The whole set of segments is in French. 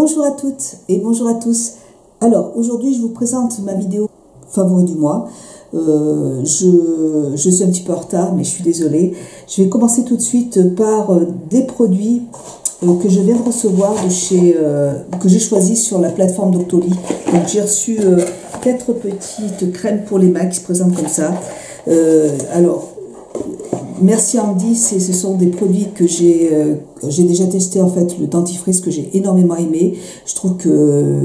Bonjour à toutes et bonjour à tous. Alors aujourd'hui je vous présente ma vidéo favori du mois. Je suis un petit peu en retard mais je suis désolée. Je vais commencer tout de suite par des produits que je viens de recevoir de chez que j'ai choisi sur la plateforme Doctolib. Donc j'ai reçu 4 petites crèmes pour les mains qui se présentent comme ça. Alors merci Andy, ce sont des produits que j'ai déjà testé en fait, le dentifrice que j'ai énormément aimé. Je trouve que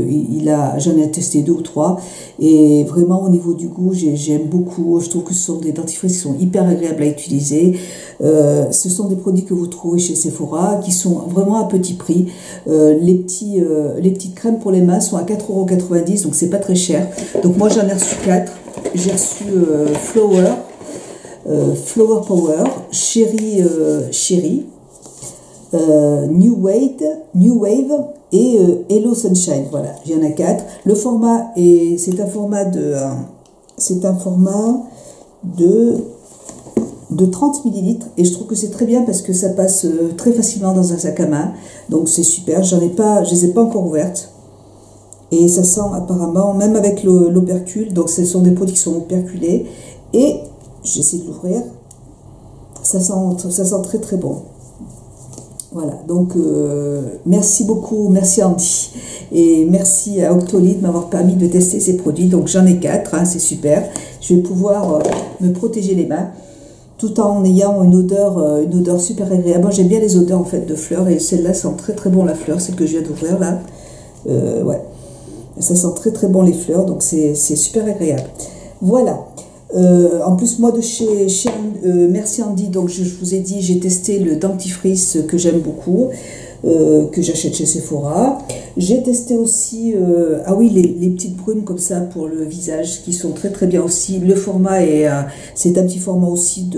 j'en ai testé 2 ou 3 et vraiment au niveau du goût j'aime beaucoup. Je trouve que ce sont des dentifrices qui sont hyper agréables à utiliser. Ce sont des produits que vous trouvez chez Sephora qui sont vraiment à petit prix. Les petites crèmes pour les mains sont à 4,90 €, donc c'est pas très cher. Donc moi j'en ai reçu 4. J'ai reçu Flower Power, Cherry, New Wave et Hello Sunshine. Voilà, il y en a 4. Le format c'est un format de 30 ml et je trouve que c'est très bien parce que ça passe très facilement dans un sac à main. Donc c'est super. Je les ai pas encore ouvertes. Et ça sent apparemment, même avec l'opercule, donc ce sont des produits qui sont operculés. Et j'essaie de l'ouvrir. Ça sent très très bon. Voilà, donc merci beaucoup, merci Andy. Et merci à Octolib de m'avoir permis de tester ces produits. Donc j'en ai 4, hein, c'est super. Je vais pouvoir me protéger les mains tout en ayant une odeur super agréable. Moi j'aime bien les odeurs en fait de fleurs et celle-là sent très très bon la fleur, celle que je viens d'ouvrir là. Ouais, ça sent très très bon les fleurs, donc c'est super agréable. Voilà. En plus moi de chez merci Andy, donc je vous ai dit, j'ai testé le dentifrice que j'aime beaucoup, que j'achète chez Sephora. J'ai testé aussi ah oui, les petites brumes comme ça pour le visage qui sont très très bien aussi. Le format c'est un petit format aussi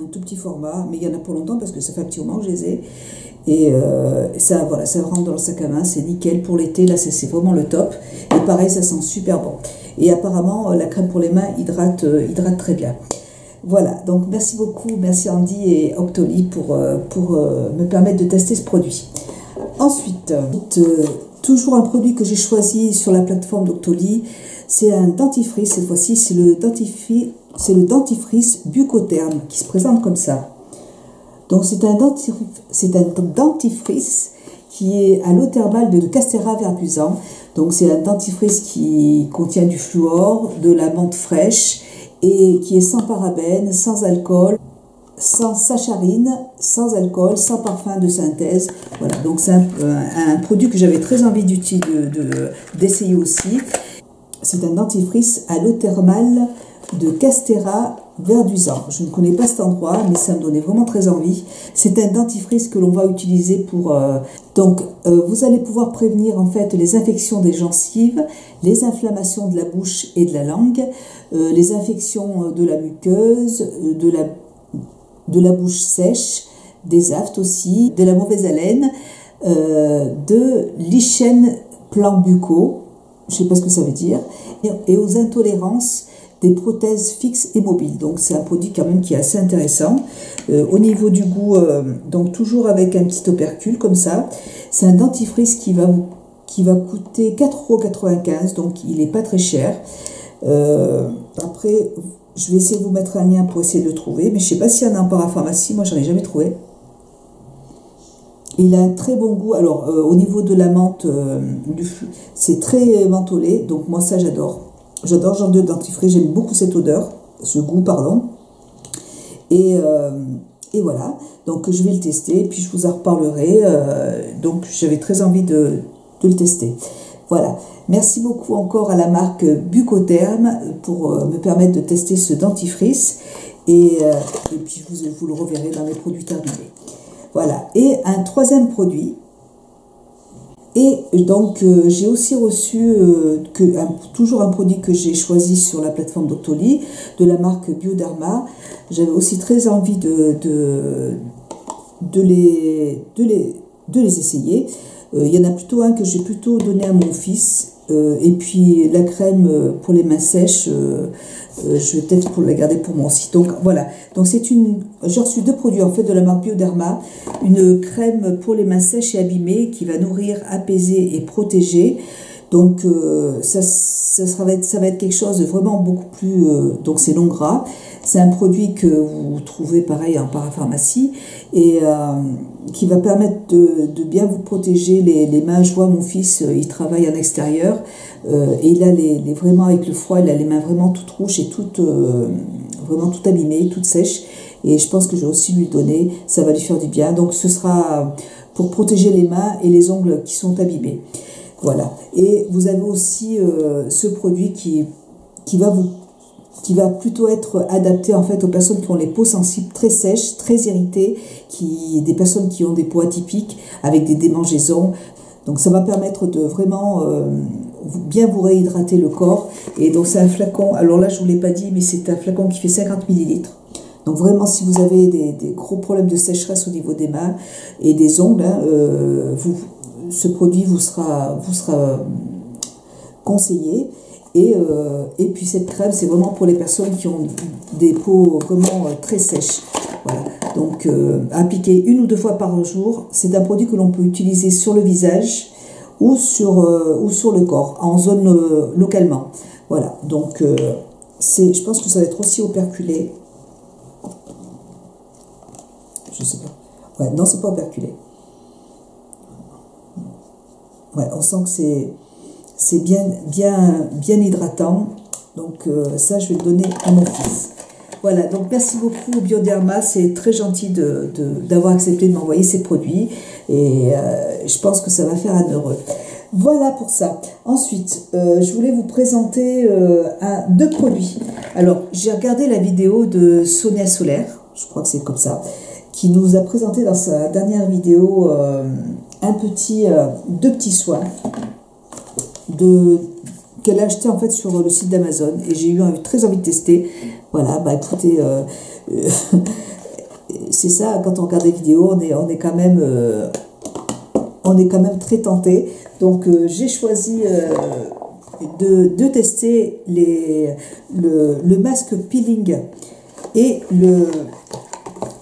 un tout petit format, mais il y en a pour longtemps parce que ça fait un petit moment que je les ai. Et ça, voilà, ça rentre dans le sac à main, c'est nickel pour l'été, là c'est vraiment le top. Et pareil, ça sent super bon. Et apparemment, la crème pour les mains hydrate très bien. Voilà, donc merci beaucoup, merci Andy et Octolib pour me permettre de tester ce produit. Ensuite, toujours un produit que j'ai choisi sur la plateforme Doctolib, c'est un dentifrice, cette fois-ci c'est le dentifrice Bucotherm qui se présente comme ça. Donc c'est un dentifrice qui est à l'eau thermale de Castéra Verduzan. Donc c'est un dentifrice qui contient du fluor, de la menthe fraîche et qui est sans parabènes, sans alcool, sans sacharine, sans alcool, sans parfum de synthèse. Voilà, donc c'est un produit que j'avais très envie d'essayer aussi. C'est un dentifrice à l'eau thermale de Castéra Verduzan. Je ne connais pas cet endroit, mais ça me donnait vraiment très envie. C'est un dentifrice que l'on va utiliser pour... vous allez pouvoir prévenir en fait les infections des gencives, les inflammations de la bouche et de la langue, les infections de la muqueuse, de la bouche sèche, des aphtes aussi, de la mauvaise haleine, de l'hygiène plan buccaux, je ne sais pas ce que ça veut dire, et aux intolérances des prothèses fixes et mobiles. Donc c'est un produit quand même qui est assez intéressant. Au niveau du goût, donc toujours avec un petit opercule comme ça. C'est un dentifrice qui va coûter 4,95 €, donc il n'est pas très cher. Après, je vais essayer de vous mettre un lien pour essayer de le trouver, mais je ne sais pas s'il y en a en parapharmacie, moi j'en ai jamais trouvé. Il a un très bon goût. Alors au niveau de la menthe, c'est très mentholé, donc moi ça j'adore. J'adore ce genre de dentifrice, j'aime beaucoup cette odeur, ce goût, pardon. Et voilà, donc je vais le tester, puis je vous en reparlerai. Donc j'avais très envie de le tester. Voilà, merci beaucoup encore à la marque Bucotherm pour me permettre de tester ce dentifrice. Et puis vous le reverrez dans les produits terminés. Voilà, et un troisième produit. Et donc j'ai aussi reçu toujours un produit que j'ai choisi sur la plateforme Doctolib de la marque Bioderma. J'avais aussi très envie de les essayer. Il y en a plutôt un que j'ai plutôt donné à mon fils Et puis la crème pour les mains sèches, je vais peut-être pour la garder pour moi aussi. Donc voilà, donc j'ai reçu 2 produits en fait de la marque Bioderma, une crème pour les mains sèches et abîmées qui va nourrir, apaiser et protéger. Donc ça va être quelque chose de vraiment beaucoup plus, donc c'est non gras. C'est un produit que vous trouvez pareil en parapharmacie et qui va permettre de bien vous protéger les mains. Je vois mon fils, il travaille en extérieur et il a vraiment avec le froid, il a les mains vraiment toutes rouges et vraiment toutes abîmées, toutes sèches. Et je pense que je vais aussi lui donner, ça va lui faire du bien. Donc ce sera pour protéger les mains et les ongles qui sont abîmés. Voilà. Et vous avez aussi ce produit qui va plutôt être adapté en fait aux personnes qui ont les peaux sensibles très sèches, très irritées, des personnes qui ont des peaux atypiques avec des démangeaisons. Donc ça va permettre de vraiment bien vous réhydrater le corps. Et donc c'est un flacon, alors là je vous l'ai pas dit, mais c'est un flacon qui fait 50 millilitres. Donc vraiment si vous avez des gros problèmes de sécheresse au niveau des mains et des ongles, hein, ce produit vous sera conseillé. Et puis cette crème, c'est vraiment pour les personnes qui ont des peaux vraiment très sèches. Voilà. Donc appliquer 1 ou 2 fois par jour. C'est un produit que l'on peut utiliser sur le visage ou sur le corps, en zone localement. Voilà. Donc je pense que ça va être aussi operculé. Je sais pas. Ouais, non, c'est pas operculé. Ouais, on sent que c'est bien hydratant. Donc ça, je vais le donner à mon fils. Voilà, donc merci beaucoup au Bioderma. C'est très gentil d'avoir accepté de m'envoyer ces produits. Et je pense que ça va faire un heureux. Voilà pour ça. Ensuite, je voulais vous présenter 2 produits. Alors, j'ai regardé la vidéo de Sonia Solaire, je crois que c'est comme ça, qui nous a présenté dans sa dernière vidéo 2 petits soins qu'elle a acheté en fait sur le site d'Amazon et j'ai eu très envie de tester. Voilà, bah écoutez, c'est ça, quand on regarde des vidéos, on est quand même très tenté. Donc j'ai choisi de tester le masque peeling et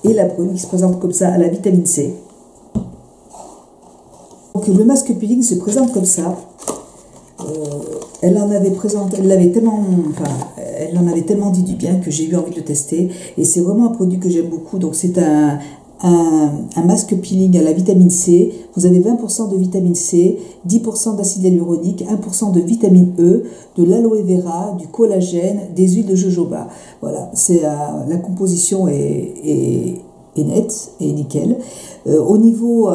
la brume qui se présente comme ça à la vitamine C. Donc le masque peeling se présente comme ça. Elle en avait tellement dit du bien que j'ai eu envie de le tester. Et c'est vraiment un produit que j'aime beaucoup. Donc c'est un masque peeling à la vitamine C. Vous avez 20% de vitamine C, 10% d'acide hyaluronique, 1% de vitamine E, de l'aloe vera, du collagène, des huiles de jojoba. Voilà, la composition est nette et nickel. Au niveau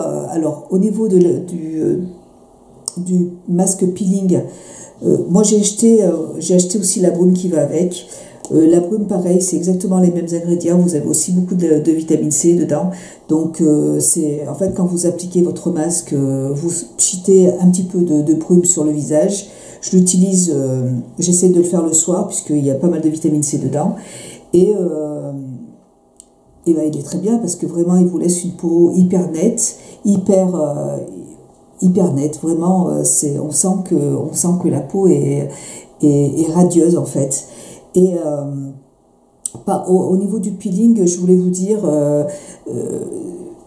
du masque peeling, moi j'ai acheté aussi la brume qui va avec. La brume, pareil, c'est exactement les mêmes ingrédients. Vous avez aussi beaucoup de vitamine C dedans. Donc, en fait, quand vous appliquez votre masque, vous cheatez un petit peu de brume sur le visage. Je l'utilise, j'essaie de le faire le soir, puisqu'il y a pas mal de vitamine C dedans. Et ben, il est très bien, parce que vraiment, il vous laisse une peau hyper nette, hyper nette. Vraiment, on sent que la peau est radieuse, en fait. Et au niveau du peeling, je voulais vous dire,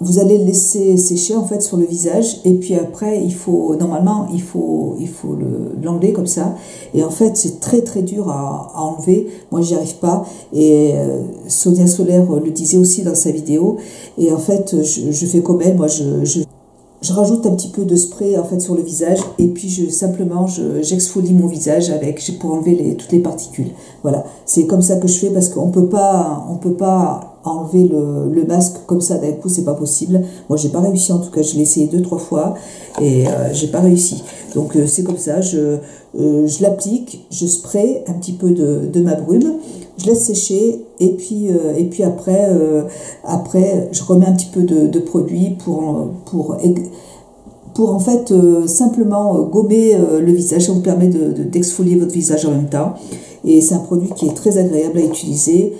vous allez le laisser sécher en fait sur le visage et puis après il faut l'enlever comme ça. Et en fait c'est très très dur à enlever. Moi j'y arrive pas. Et Sonia Solaire le disait aussi dans sa vidéo. Et en fait je fais comme elle. Moi je rajoute un petit peu de spray en fait sur le visage et puis j'exfolie mon visage pour enlever toutes les particules. Voilà, c'est comme ça que je fais parce qu'on peut pas enlever le masque comme ça d'un coup, c'est pas possible. Moi j'ai pas réussi, en tout cas je l'ai essayé 2-3 fois et j'ai pas réussi. Donc c'est comme ça, je l'applique, je spray un petit peu de ma brume, je laisse sécher et puis après je remets un petit peu de produit pour en fait simplement gommer le visage. Ça vous permet d'exfolier votre visage en même temps et c'est un produit qui est très agréable à utiliser.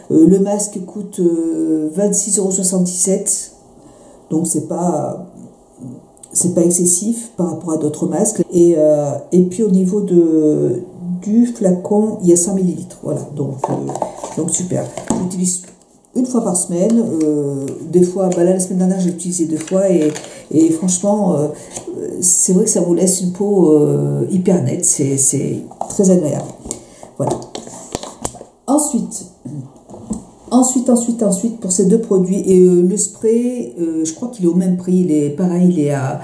Le masque coûte 26,77 €, donc c'est pas c'est pas excessif par rapport à d'autres masques. Et puis au niveau du flacon, il y a 100 millilitres. Voilà, donc super. J'utilise une fois par semaine. Des fois, là, la semaine dernière, j'ai utilisé 2 fois. Et franchement, c'est vrai que ça vous laisse une peau hyper nette. C'est très agréable. Voilà. Ensuite, pour ces 2 produits, et le spray, je crois qu'il est au même prix, il est pareil, il est à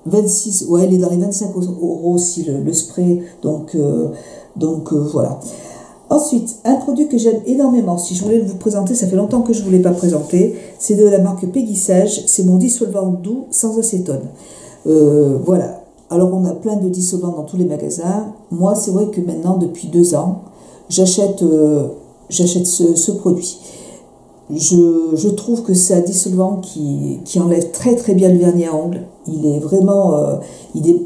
26, ouais, il est dans les 25 € aussi, le spray, donc voilà. Ensuite, un produit que j'aime énormément, si je voulais vous présenter, ça fait longtemps que je ne vous l'ai pas présenté, c'est de la marque Peggy Sage, c'est mon dissolvant doux sans acétone. Voilà, alors on a plein de dissolvants dans tous les magasins. Moi, c'est vrai que maintenant, depuis 2 ans, j'achète ce produit. Je trouve que c'est un dissolvant qui enlève très très bien le vernis à ongles. Il est vraiment, il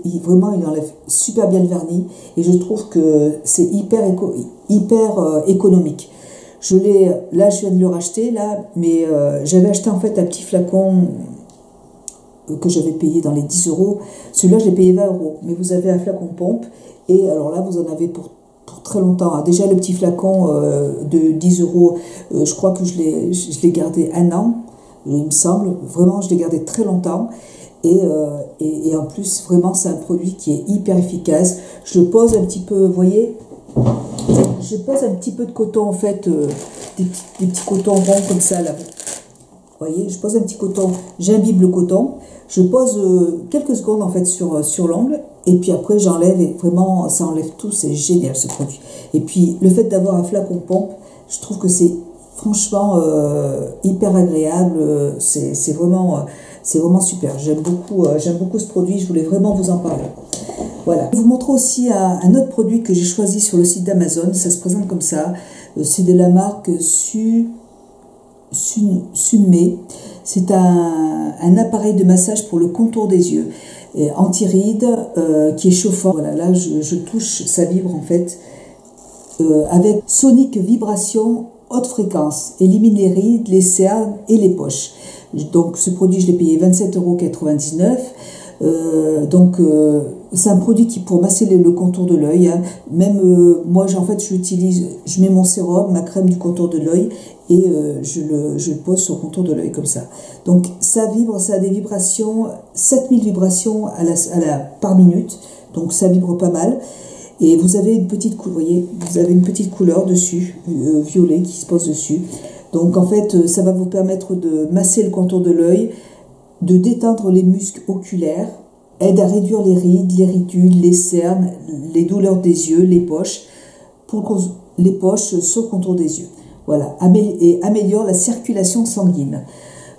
enlève super bien le vernis, et je trouve que c'est hyper économique. Là, je viens de le racheter là, mais j'avais acheté en fait un petit flacon que j'avais payé dans les 10 €. Celui-là, je l'ai payé 20 €. Mais vous avez un flacon pompe, et alors là, vous en avez pour très longtemps. Déjà, le petit flacon de 10 €, je crois que je l'ai gardé 1 an, il me semble. Vraiment, je l'ai gardé très longtemps. Et en plus, vraiment, c'est un produit qui est hyper efficace. Je le pose un petit peu, vous voyez, je pose un petit peu de coton, en fait, des petits cotons ronds comme ça, là. Vous voyez, je pose un petit coton, j'imbibe le coton, je pose quelques secondes, en fait, sur l'ongle, et puis après, j'enlève, et vraiment, ça enlève tout, c'est génial, ce produit. Et puis, le fait d'avoir un flacon pompe, je trouve que c'est franchement hyper agréable, c'est vraiment super. J'aime beaucoup ce produit, je voulais vraiment vous en parler. Voilà. Je vous montre aussi un autre produit que j'ai choisi sur le site d'Amazon, ça se présente comme ça, c'est de la marque Sunmei. C'est un appareil de massage pour le contour des yeux, anti-rides, qui est chauffant. Voilà, là je touche, ça vibre en fait, avec sonique vibration haute fréquence, élimine les rides, les cernes et les poches. Donc ce produit, je l'ai payé 27,99 €. C'est un produit qui pour masser le contour de l'œil, hein. Même moi, en fait, je mets mon sérum, ma crème du contour de l'œil, et je le pose sur le contour de l'œil comme ça. Donc ça vibre, ça a des vibrations, 7000 vibrations par minute, donc ça vibre pas mal. Et vous avez une petite couleur, voyez, vous avez une petite couleur dessus, violet qui se pose dessus. Donc en fait, ça va vous permettre de masser le contour de l'œil, de détendre les muscles oculaires, aide à réduire les rides, les ridules, les cernes, les douleurs des yeux, les poches sur le contour des yeux. Voilà, et améliore la circulation sanguine.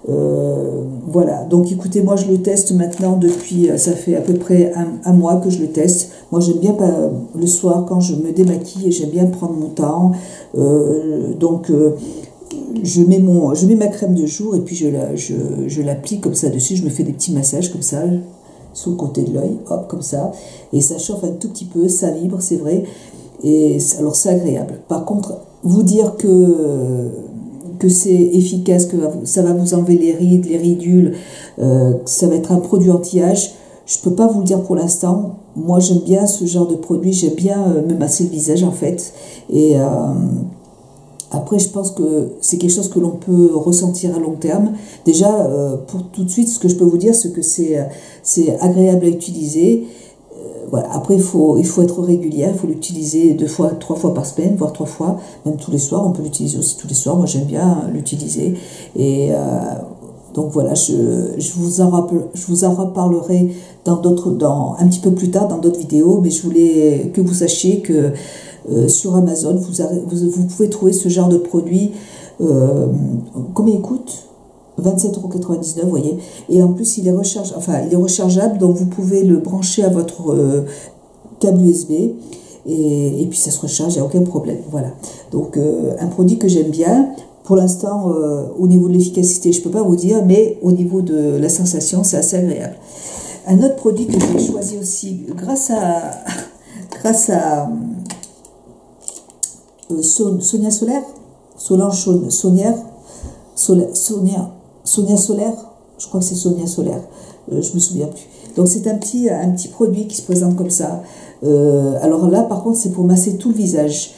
Voilà, donc écoutez, moi je le teste maintenant depuis, ça fait à peu près un mois que je le teste. Moi j'aime bien le soir quand je me démaquille, j'aime bien prendre mon temps, je mets ma crème de jour, et puis je l'applique comme ça dessus, je me fais des petits massages comme ça, sur le côté de l'œil, hop, comme ça, et ça chauffe un tout petit peu, ça vibre, c'est vrai, et alors c'est agréable. Par contre, vous dire que c'est efficace, que ça va vous enlever les rides, les ridules, ça va être un produit anti-âge, je peux pas vous le dire pour l'instant. Moi j'aime bien ce genre de produit, j'aime bien me masser le visage en fait, et après, je pense que c'est quelque chose que l'on peut ressentir à long terme. Déjà, pour tout de suite, ce que je peux vous dire, c'est que c'est agréable à utiliser. Voilà. Après, il faut être régulier, il faut l'utiliser 2 fois, 3 fois par semaine, voire 3 fois, même tous les soirs. On peut l'utiliser aussi tous les soirs. Moi, j'aime bien l'utiliser. Et donc voilà, je vous en reparlerai un petit peu plus tard dans d'autres vidéos, mais je voulais que vous sachiez que sur Amazon, vous pouvez trouver ce genre de produit. Combien il coûte? 27,99 €, vous voyez. Et en plus, il est rechargeable, donc vous pouvez le brancher à votre câble USB, et puis ça se recharge, il n'y a aucun problème. Voilà. Donc, un produit que j'aime bien. Pour l'instant, au niveau de l'efficacité, je ne peux pas vous dire, mais au niveau de la sensation, c'est assez agréable. Un autre produit que j'ai choisi aussi, grâce à Sonia Solaire, Sonia Solaire, Je crois que c'est Sonia Solaire. Je me souviens plus. Donc c'est un petit produit qui se présente comme ça. Alors là, par contre, c'est pour masser tout le visage.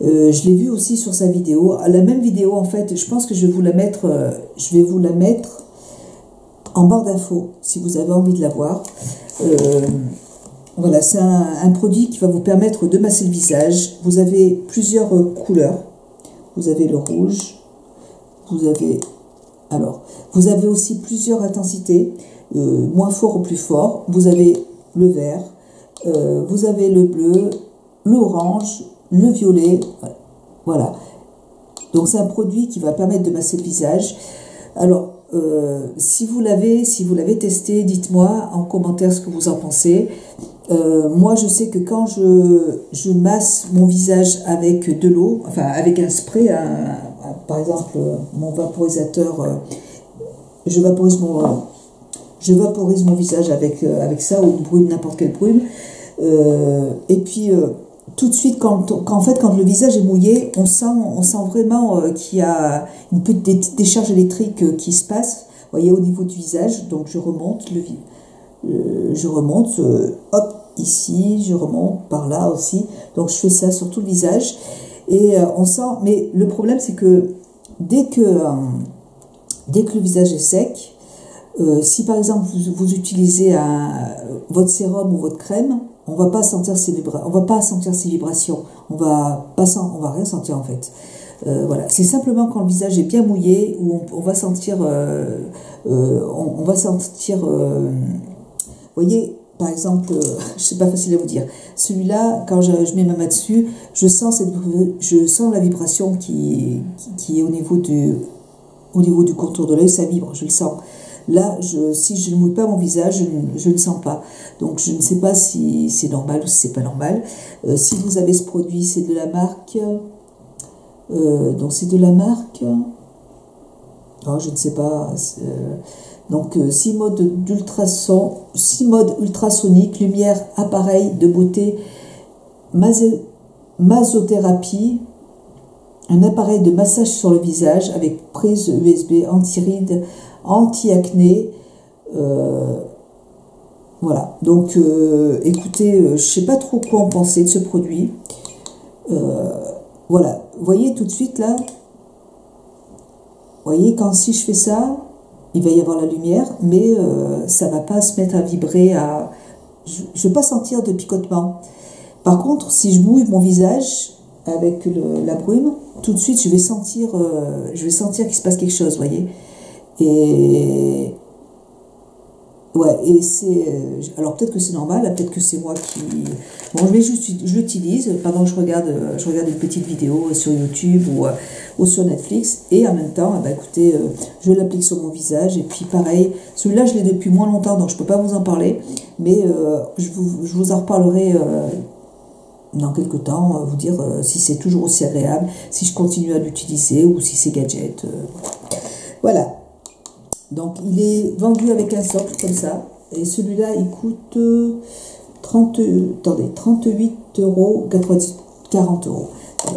Je l'ai vu aussi sur sa vidéo. La même vidéo, en fait, je pense que je vais vous la mettre en barre d'infos, si vous avez envie de la voir. Voilà, c'est un produit qui va vous permettre de masser le visage. Vous avez plusieurs couleurs. Vous avez le rouge. Vous avez aussi plusieurs intensités, moins fort ou plus fort. Vous avez le vert, vous avez le bleu, l'orange, le violet. Voilà. Donc c'est un produit qui va permettre de masser le visage. Alors, si vous l'avez testé, dites-moi en commentaire ce que vous en pensez. Moi, je sais que quand je masse mon visage avec de l'eau, enfin avec un spray, par exemple mon vaporisateur, je vaporise mon visage avec ça, ou brume, n'importe quelle brume. Et puis tout de suite, quand le visage est mouillé, on sent vraiment qu'il y a une petite décharge électrique qui se passe, vous voyez, au niveau du visage. Donc je remonte hop, ici, je remonte par là aussi. Donc je fais ça sur tout le visage et on sent. Mais le problème, c'est que dès que le visage est sec, si par exemple vous utilisez votre sérum ou votre crème, on va pas sentir ces vibrations, on va rien sentir en fait. Voilà, c'est simplement quand le visage est bien mouillé où on va sentir, voyez, par exemple, c'est pas facile à vous dire. Celui-là, quand je mets ma main dessus, je sens la vibration qui est au niveau du contour de l'œil, ça vibre, je le sens. Là, si je ne mouille pas mon visage, je ne sens pas. Donc, je ne sais pas si c'est normal ou si c'est pas normal. Si vous avez ce produit, c'est de la marque. Donc, c'est de la marque. Oh, je ne sais pas. Donc, 6 modes ultrasoniques, lumière, appareil de beauté, masothérapie, un appareil de massage sur le visage avec prise USB, anti-rides, anti-acné. Voilà. Donc, écoutez, je ne sais pas trop quoi en penser de ce produit. Voilà. Vous voyez tout de suite là. Vous voyez, si je fais ça, il va y avoir la lumière, mais ça ne va pas se mettre à vibrer. Je ne vais pas sentir de picotement. Par contre, si je mouille mon visage avec la brume, tout de suite, je vais sentir qu'il se passe quelque chose, vous voyez. Et ouais, et c'est alors peut-être que c'est normal, peut-être que c'est moi qui. Bon, je l'utilise pendant que je regarde une petite vidéo sur YouTube ou sur Netflix, et en même temps, écoutez, je l'applique sur mon visage. Et puis pareil, celui-là je l'ai depuis moins longtemps, donc je peux pas vous en parler, mais je vous en reparlerai dans quelques temps, vous dire si c'est toujours aussi agréable, si je continue à l'utiliser ou si c'est gadget. Voilà. Donc il est vendu avec un socle comme ça, et celui-là il coûte 38 €, 40 €.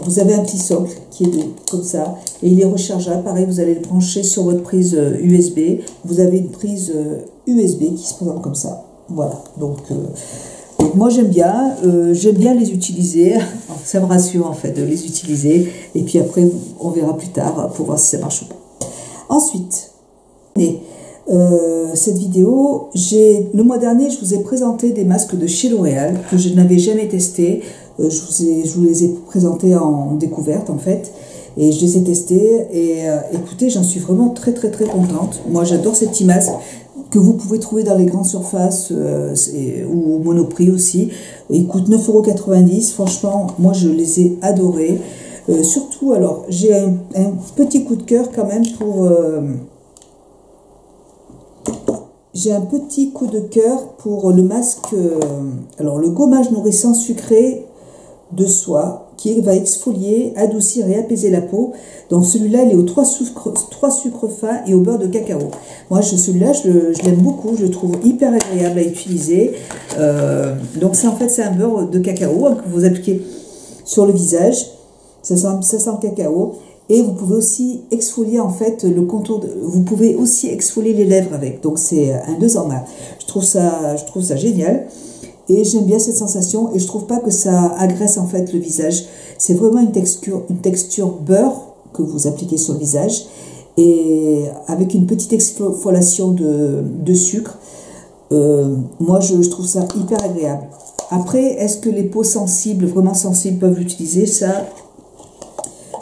Vous avez un petit socle qui est comme ça, et il est rechargeable. Pareil, vous allez le brancher sur votre prise USB. Vous avez une prise USB qui se présente comme ça. Voilà. Donc moi j'aime bien les utiliser. Ça me rassure en fait de les utiliser. Et puis après on verra plus tard pour voir si ça marche ou pas. Ensuite. Cette vidéo, le mois dernier, je vous ai présenté des masques de chez L'Oréal que je n'avais jamais testés. Je vous les ai présentés en découverte en fait, et je les ai testés. Et écoutez, j'en suis vraiment très très très contente. Moi, j'adore ces petits masques que vous pouvez trouver dans les grandes surfaces ou au Monoprix aussi. Ils coûtent 9,90 €. Franchement, moi, je les ai adorés. Surtout, alors, j'ai un petit coup de cœur quand même pour. J'ai un petit coup de cœur pour le masque, alors le gommage nourrissant sucré de soie, qui va exfolier, adoucir et apaiser la peau. Donc celui-là, il est aux 3 sucres fins et au beurre de cacao. Moi, celui-là, je l'aime beaucoup, je le trouve hyper agréable à utiliser. Donc en fait, c'est un beurre de cacao que vous appliquez sur le visage. Ça sent le cacao. Et vous pouvez aussi exfolier en fait le contour, vous pouvez aussi exfolier les lèvres avec. Donc c'est un 2 en 1. Je trouve ça génial. Et j'aime bien cette sensation et je trouve pas que ça agresse en fait le visage. C'est vraiment une texture beurre que vous appliquez sur le visage et avec une petite exfoliation de sucre. Moi je trouve ça hyper agréable. Après, est-ce que les peaux sensibles, vraiment sensibles, peuvent l'utiliser? Ça,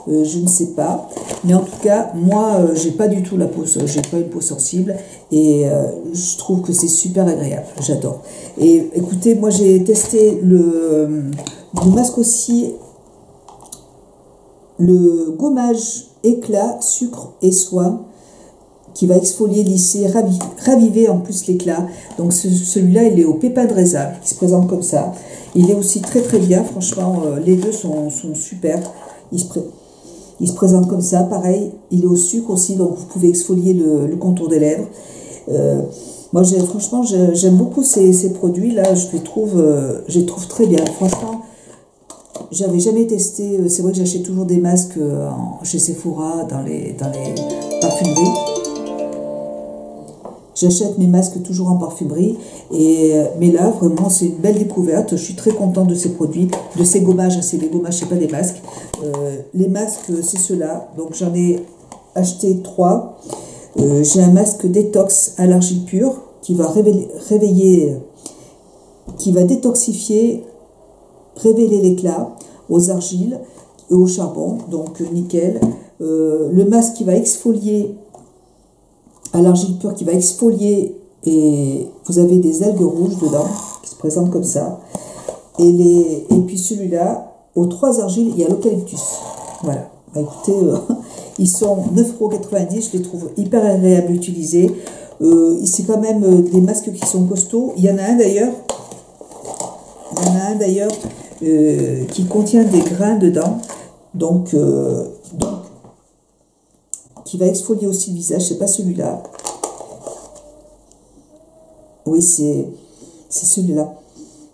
je ne sais pas. Mais en tout cas, moi, j'ai pas du tout j'ai pas une peau sensible et je trouve que c'est super agréable. J'adore. Et écoutez, moi, j'ai testé le masque aussi, le gommage éclat, sucre et soin, qui va exfolier, lisser, raviver en plus l'éclat. Donc celui-là, il est au pépin de raisin, qui se présente comme ça. Il est aussi très très bien, franchement, les deux sont super. Il se présente comme ça, pareil, il est au sucre aussi, donc vous pouvez exfolier le contour des lèvres. Moi, franchement, j'aime beaucoup ces produits-là, je les trouve très bien. Franchement, j'avais jamais testé, c'est vrai que j'achète toujours des masques chez Sephora, dans les parfumeries. J'achète mes masques toujours en parfumerie, mais là, vraiment, c'est une belle découverte. Je suis très contente de ces produits, de ces gommages. C'est des gommages, c'est pas des masques. Les masques, c'est ceux-là. Donc, j'en ai acheté 3. J'ai un masque détox à l'argile pure qui va qui va détoxifier, révéler l'éclat aux argiles et au charbon. Donc, nickel. Le masque qui va exfolier à l'argile pure, qui va exfolier, et vous avez des algues rouges dedans qui se présentent comme ça. Et puis celui-là, aux 3 argiles, il y a l'eucalyptus. Voilà. Bah, écoutez, ils sont 9,90 €. Je les trouve hyper agréables à utiliser. C'est quand même des masques qui sont costauds. Il y en a un d'ailleurs qui contient des grains dedans. Donc qui va exfolier aussi le visage, c'est pas celui-là. Oui, c'est celui-là.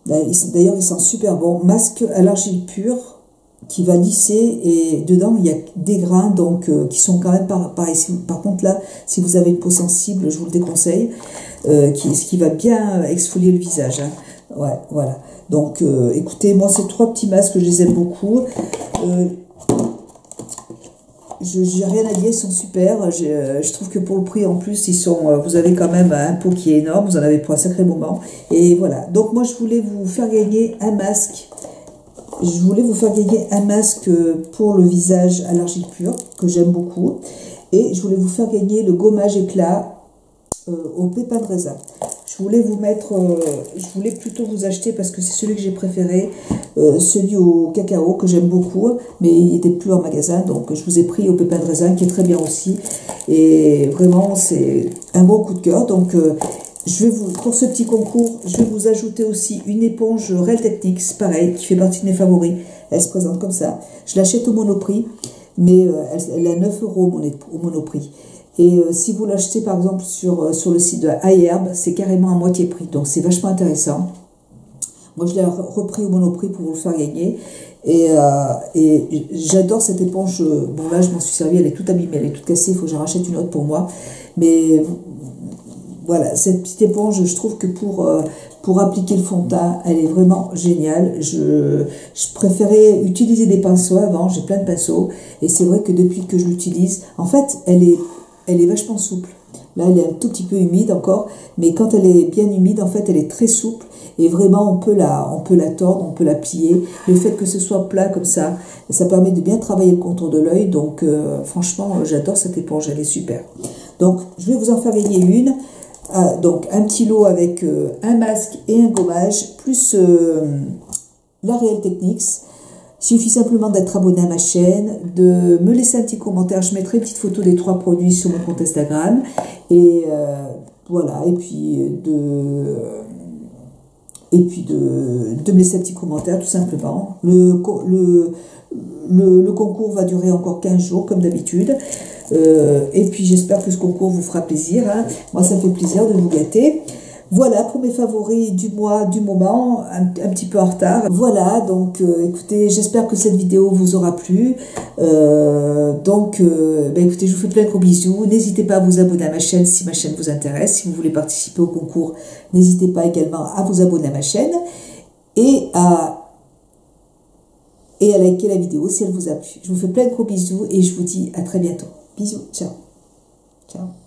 D'ailleurs, il sent super bon. Masque à l'argile pure qui va lisser et dedans il y a des grains donc qui sont quand même pareil. Par contre là, si vous avez une peau sensible, je vous le déconseille. Ce qui va bien exfolier le visage. Hein. Ouais, voilà. Donc, écoutez, moi ces 3 petits masques, je les aime beaucoup. J'ai rien à dire, ils sont super. Je trouve que pour le prix en plus, vous avez quand même un pot qui est énorme, vous en avez pour un sacré moment. Et voilà. Donc moi je voulais vous faire gagner un masque. Je voulais vous faire gagner un masque pour le visage à l'argile pure, que j'aime beaucoup. Et je voulais vous faire gagner le gommage éclat au pépin de raisin. Je voulais plutôt vous acheter, parce que c'est celui que j'ai préféré, celui au cacao que j'aime beaucoup, mais il n'était plus en magasin, donc je vous ai pris au pépin de raisin qui est très bien aussi. Et vraiment, c'est un bon coup de cœur. Donc, pour ce petit concours, je vais vous ajouter aussi une éponge Real Techniques, pareil, qui fait partie de mes favoris. Elle se présente comme ça. Je l'achète au Monoprix, mais elle est à 9 € au Monoprix. Et si vous l'achetez par exemple sur le site de iHerb, c'est carrément à moitié prix. Donc c'est vachement intéressant. Moi je l'ai repris au Monoprix pour vous le faire gagner. Et j'adore cette éponge. Bon là je m'en suis servi, elle est toute abîmée, elle est toute cassée, il faut que j'en rachète une autre pour moi. Mais voilà, cette petite éponge, je trouve que pour appliquer le fond de teint, elle est vraiment géniale. Je préférais utiliser des pinceaux avant, j'ai plein de pinceaux. Et c'est vrai que depuis que je l'utilise, en fait, elle est vachement souple. Là, elle est un tout petit peu humide encore, mais quand elle est bien humide, en fait, elle est très souple. Et vraiment, on peut la tordre, on peut la plier. Le fait que ce soit plat comme ça permet de bien travailler le contour de l'œil. Donc, franchement, j'adore cette éponge, elle est super. Donc, je vais vous en faire gagner une. Donc, un petit lot avec un masque et un gommage, plus la Real Techniques. Il suffit simplement d'être abonné à ma chaîne, de me laisser un petit commentaire. Je mettrai une petite photo des 3 produits sur mon compte Instagram. Et voilà, et puis de me laisser un petit commentaire tout simplement. Le concours va durer encore 15 jours comme d'habitude. Et puis j'espère que ce concours vous fera plaisir. Hein. Moi ça me fait plaisir de vous gâter. Voilà pour mes favoris du mois, du moment, un petit peu en retard. Voilà, donc écoutez, j'espère que cette vidéo vous aura plu. Écoutez, je vous fais plein de gros bisous. N'hésitez pas à vous abonner à ma chaîne si ma chaîne vous intéresse. Si vous voulez participer au concours, n'hésitez pas également à vous abonner à ma chaîne et à liker la vidéo si elle vous a plu. Je vous fais plein de gros bisous et je vous dis à très bientôt. Bisous, ciao. Ciao.